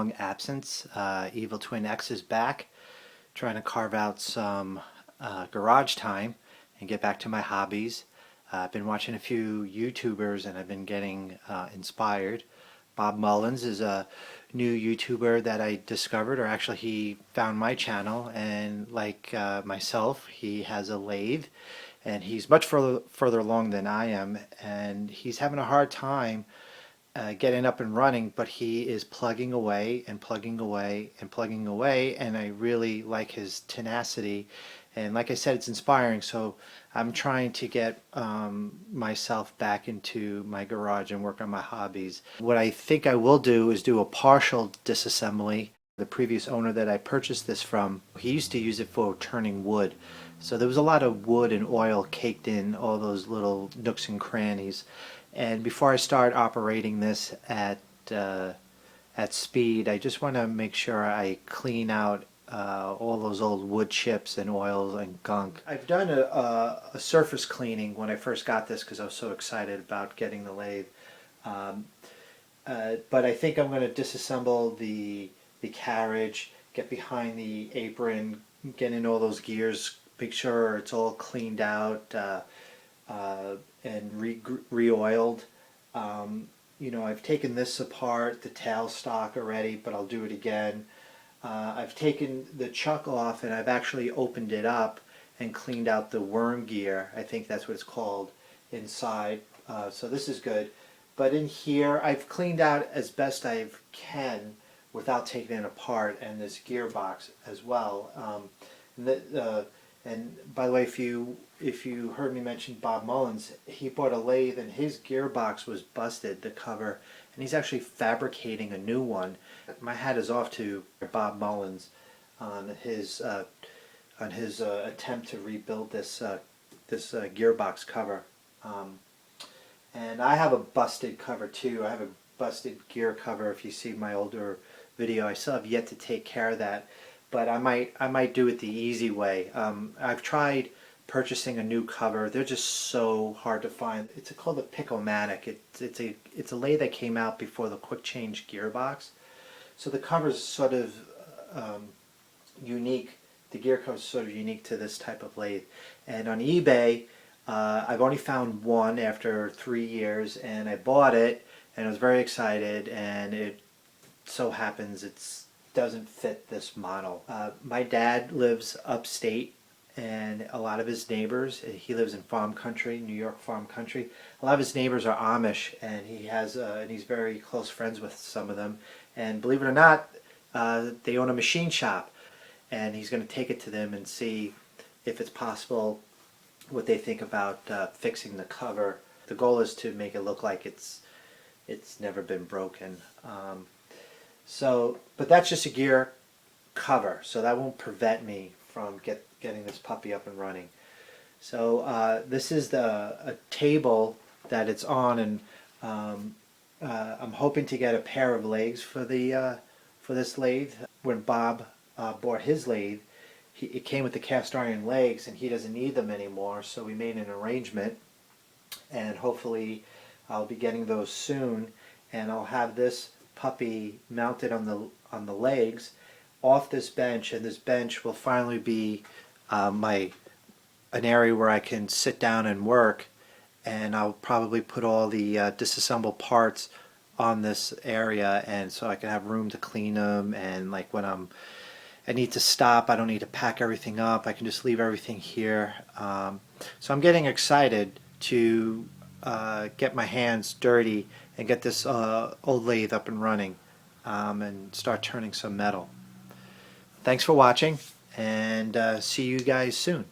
long absence. Evil Twin X is back, trying to carve out some garage time and get back to my hobbies. I've been watching a few YouTubers and I've been getting inspired. Bob Mullins is a new YouTuber that I discovered, or actually he found my channel, and like myself, he has a lathe and he's much further along than I am, and he's having a hard time getting up and running, but he is plugging away and plugging away and plugging away, and I really like his tenacity. And like I said, it's inspiring, so I'm trying to get myself back into my garage and work on my hobbies. What I think I will do is do a partial disassembly. The previous owner that I purchased this from, he used to use it for turning wood. So there was a lot of wood and oil caked in all those little nooks and crannies. And before I start operating this at speed, I just want to make sure I clean out all those old wood chips and oils and gunk. I've done a surface cleaning when I first got this because I was so excited about getting the lathe. But I think I'm going to disassemble the carriage, get behind the apron, get in all those gears, make sure it's all cleaned out and re-oiled. You know, I've taken this apart, the tail stock already, but I'll do it again. I've taken the chuck off and I've actually opened it up and cleaned out the worm gear. I think that's what it's called inside. So this is good. But in here, I've cleaned out as best I can without taking it apart, and this gearbox as well. And by the way, if you heard me mention Bob Mullins, he bought a lathe and his gearbox was busted, the cover, and he's actually fabricating a new one. My hat is off to Bob Mullins on his attempt to rebuild this gearbox cover. And I have a busted cover too. I have a busted gear cover. If you see my older video, I still have yet to take care of that, but I might do it the easy way. I've tried purchasing a new cover. They're just so hard to find. It's called the Pick-o-matic. It's a lathe that came out before the quick change gearbox. So the cover is sort of unique. The gear cover is sort of unique to this type of lathe. And on eBay, I've only found one after 3 years, and I bought it, and I was very excited, and it so happens it doesn't fit this model. My dad lives upstate, and a lot of his neighbors, he lives in farm country, New York farm country. A lot of his neighbors are Amish, and he's very close friends with some of them. And believe it or not, they own a machine shop, and he's going to take it to them and see if it's possible, what they think about fixing the cover. The goal is to make it look like it's never been broken. But that's just a gear cover, so that won't prevent me from getting this puppy up and running. So this is a table that it's on, and I'm hoping to get a pair of legs for this lathe. When Bob bought his lathe, it came with the cast iron legs, and he doesn't need them anymore, so we made an arrangement, and hopefully I'll be getting those soon, and I'll have this puppy mounted on the legs off this bench, and this bench will finally be an area where I can sit down and work, and I'll probably put all the disassembled parts on this area, and so I can have room to clean them, and like when I need to stop, I don't need to pack everything up, I can just leave everything here. So I'm getting excited to get my hands dirty and get this old lathe up and running, and start turning some metal. Thanks for watching, and see you guys soon.